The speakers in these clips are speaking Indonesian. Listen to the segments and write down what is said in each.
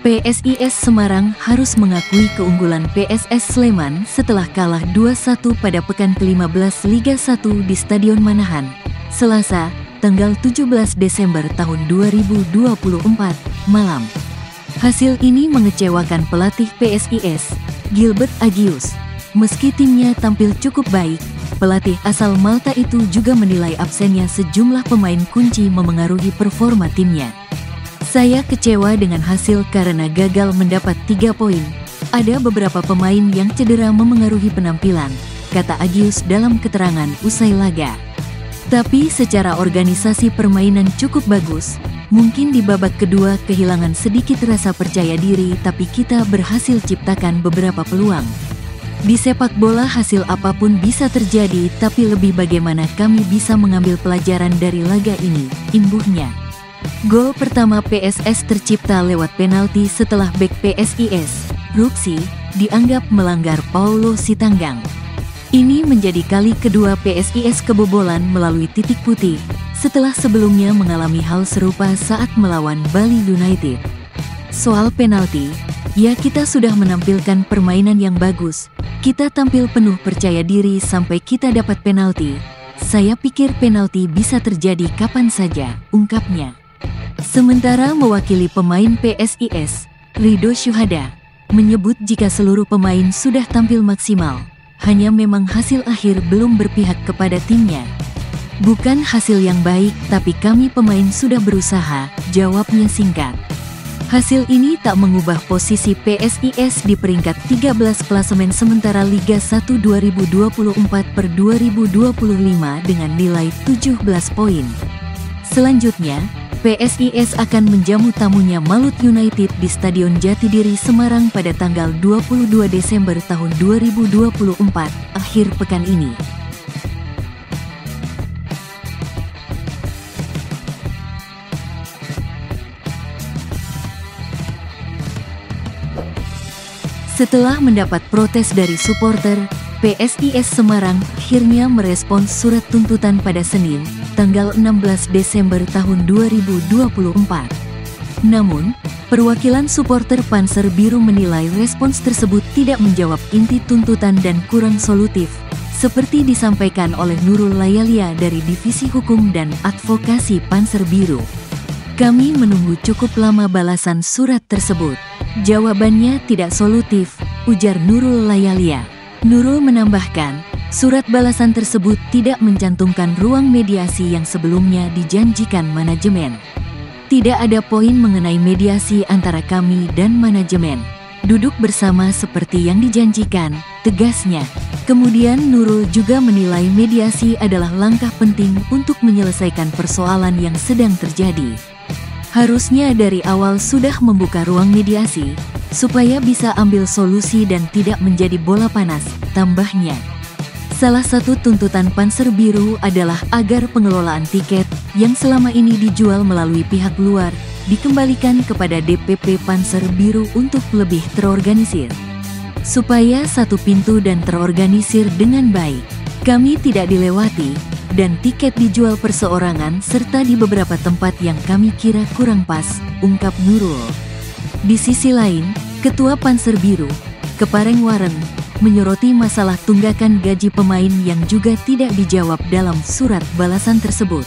PSIS Semarang harus mengakui keunggulan PSS Sleman setelah kalah 2-1 pada pekan ke-15 Liga 1 di Stadion Manahan, Selasa, tanggal 17 Desember tahun 2024, malam. Hasil ini mengecewakan pelatih PSIS, Gilbert Agius. Meski timnya tampil cukup baik, pelatih asal Malta itu juga menilai absennya sejumlah pemain kunci memengaruhi performa timnya. Saya kecewa dengan hasil karena gagal mendapat 3 poin. Ada beberapa pemain yang cedera memengaruhi penampilan, kata Agius dalam keterangan usai laga. Tapi secara organisasi permainan cukup bagus. Mungkin di babak kedua kehilangan sedikit rasa percaya diri, tapi kita berhasil ciptakan beberapa peluang. Di sepak bola hasil apapun bisa terjadi, tapi lebih bagaimana kami bisa mengambil pelajaran dari laga ini, imbuhnya. Gol pertama PSS tercipta lewat penalti setelah bek PSIS, Ruksi, dianggap melanggar Paulo Sitanggang. Ini menjadi kali kedua PSIS kebobolan melalui titik putih, setelah sebelumnya mengalami hal serupa saat melawan Bali United. Soal penalti, ya kita sudah menampilkan permainan yang bagus, kita tampil penuh percaya diri sampai kita dapat penalti. Saya pikir penalti bisa terjadi kapan saja, ungkapnya. Sementara mewakili pemain PSIS, Ridho Syuhada, menyebut jika seluruh pemain sudah tampil maksimal, hanya memang hasil akhir belum berpihak kepada timnya. Bukan hasil yang baik, tapi kami pemain sudah berusaha, jawabnya singkat. Hasil ini tak mengubah posisi PSIS di peringkat 13 klasemen sementara Liga 1 2024/2025 dengan nilai 17 poin. Selanjutnya, PSIS akan menjamu tamunya Malut United di Stadion Jatidiri Semarang pada tanggal 22 Desember tahun 2024, akhir pekan ini. Setelah mendapat protes dari supporter, PSIS Semarang akhirnya merespons surat tuntutan pada Senin, tanggal 16 Desember tahun 2024. Namun, perwakilan supporter Panser Biru menilai respons tersebut tidak menjawab inti tuntutan dan kurang solutif, seperti disampaikan oleh Nurul Layalia dari Divisi Hukum dan Advokasi Panser Biru. Kami menunggu cukup lama balasan surat tersebut. Jawabannya tidak solutif, ujar Nurul Layalia. Nurul menambahkan, surat balasan tersebut tidak mencantumkan ruang mediasi yang sebelumnya dijanjikan manajemen. Tidak ada poin mengenai mediasi antara kami dan manajemen. Duduk bersama seperti yang dijanjikan, tegasnya. Kemudian Nurul juga menilai mediasi adalah langkah penting untuk menyelesaikan persoalan yang sedang terjadi. Harusnya dari awal sudah membuka ruang mediasi, supaya bisa ambil solusi dan tidak menjadi bola panas, tambahnya. Salah satu tuntutan Panser Biru adalah agar pengelolaan tiket yang selama ini dijual melalui pihak luar, dikembalikan kepada DPP Panser Biru untuk lebih terorganisir. Supaya satu pintu dan terorganisir dengan baik, kami tidak dilewati, dan tiket dijual perseorangan serta di beberapa tempat yang kami kira kurang pas, ungkap Nurul. Di sisi lain, Ketua Panser Biru, Kepareng Waren, menyoroti masalah tunggakan gaji pemain yang juga tidak dijawab dalam surat balasan tersebut.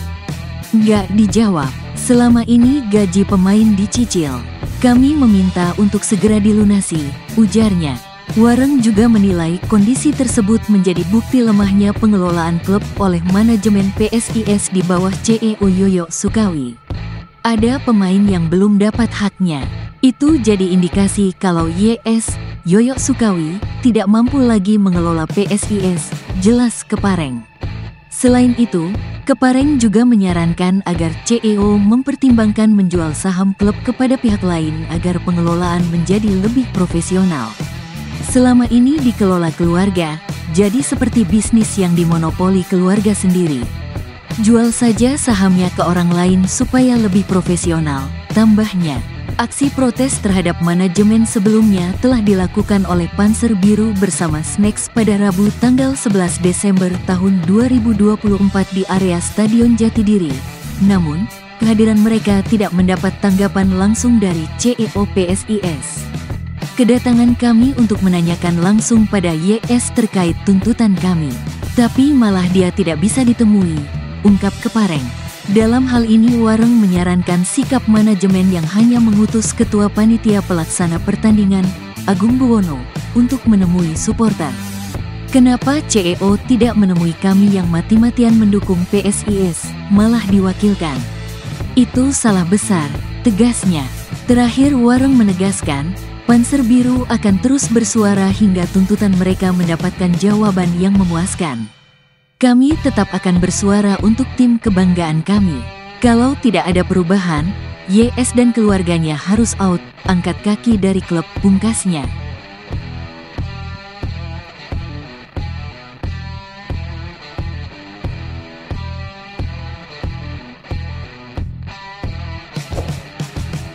Nggak dijawab, selama ini gaji pemain dicicil. Kami meminta untuk segera dilunasi, ujarnya. Wareng juga menilai kondisi tersebut menjadi bukti lemahnya pengelolaan klub oleh manajemen PSIS di bawah CEO Yoyo Sukawi. Ada pemain yang belum dapat haknya. Itu jadi indikasi kalau Yoyo Sukawi tidak mampu lagi mengelola PSIS, jelas Kepareng. Selain itu, Kepareng juga menyarankan agar CEO mempertimbangkan menjual saham klub kepada pihak lain agar pengelolaan menjadi lebih profesional. Selama ini dikelola keluarga, jadi seperti bisnis yang dimonopoli keluarga sendiri. Jual saja sahamnya ke orang lain supaya lebih profesional, tambahnya. Aksi protes terhadap manajemen sebelumnya telah dilakukan oleh Panser Biru bersama Snacks pada Rabu tanggal 11 Desember tahun 2024 di area Stadion Jatidiri. Namun, kehadiran mereka tidak mendapat tanggapan langsung dari CEO PSIS. Kedatangan kami untuk menanyakan langsung pada YS terkait tuntutan kami. Tapi malah dia tidak bisa ditemui, ungkap Kepareng. Dalam hal ini Wareng menyarankan sikap manajemen yang hanya mengutus Ketua Panitia Pelaksana Pertandingan, Agung Buwono, untuk menemui supporter. Kenapa CEO tidak menemui kami yang mati-matian mendukung PSIS, malah diwakilkan? Itu salah besar, tegasnya. Terakhir Wareng menegaskan, Panser Biru akan terus bersuara hingga tuntutan mereka mendapatkan jawaban yang memuaskan. Kami tetap akan bersuara untuk tim kebanggaan kami. Kalau tidak ada perubahan, YS dan keluarganya harus out, angkat kaki dari klub, pungkasnya.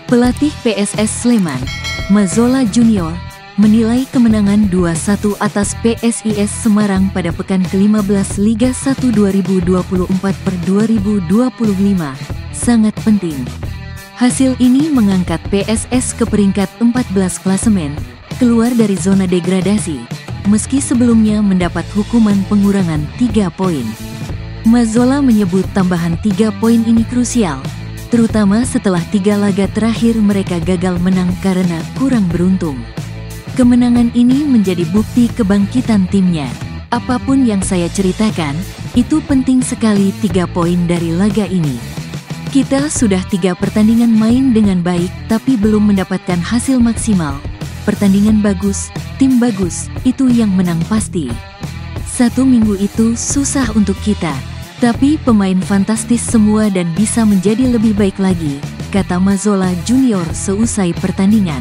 Pelatih PSS Sleman, Mazzola Junior, menilai kemenangan 2-1 atas PSIS Semarang pada pekan ke-15 Liga 1 2024/2025 sangat penting. Hasil ini mengangkat PSS ke peringkat 14 klasemen, keluar dari zona degradasi, meski sebelumnya mendapat hukuman pengurangan 3 poin. Mazzola menyebut tambahan 3 poin ini krusial, terutama setelah 3 laga terakhir mereka gagal menang karena kurang beruntung. Kemenangan ini menjadi bukti kebangkitan timnya. Apapun yang saya ceritakan, itu penting sekali 3 poin dari laga ini. Kita sudah 3 pertandingan main dengan baik tapi belum mendapatkan hasil maksimal. Pertandingan bagus, tim bagus, itu yang menang pasti. 1 minggu itu susah untuk kita. Tapi pemain fantastis semua dan bisa menjadi lebih baik lagi, kata Mazzola Junior seusai pertandingan.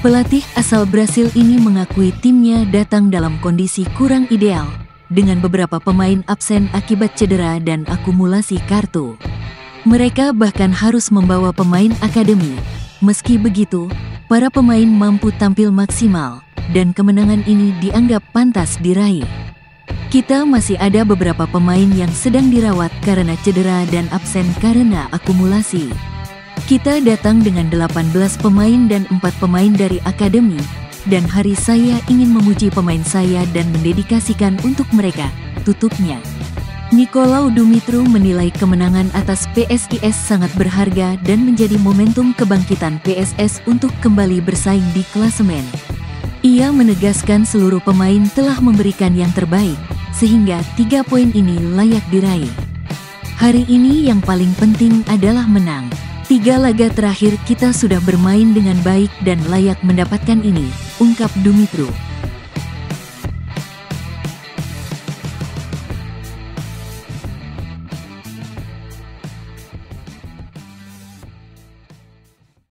Pelatih asal Brasil ini mengakui timnya datang dalam kondisi kurang ideal, dengan beberapa pemain absen akibat cedera dan akumulasi kartu. Mereka bahkan harus membawa pemain akademi. Meski begitu, para pemain mampu tampil maksimal, dan kemenangan ini dianggap pantas diraih. Kita masih ada beberapa pemain yang sedang dirawat karena cedera dan absen karena akumulasi. Kita datang dengan 18 pemain dan 4 pemain dari akademi, dan hari saya ingin memuji pemain saya dan mendedikasikan untuk mereka, tutupnya. Nicolau Dumitru menilai kemenangan atas PSIS sangat berharga dan menjadi momentum kebangkitan PSS untuk kembali bersaing di klasemen. Ia menegaskan seluruh pemain telah memberikan yang terbaik, sehingga 3 poin ini layak diraih. Hari ini yang paling penting adalah menang. 3 laga terakhir kita sudah bermain dengan baik dan layak mendapatkan ini, ungkap Dumitru.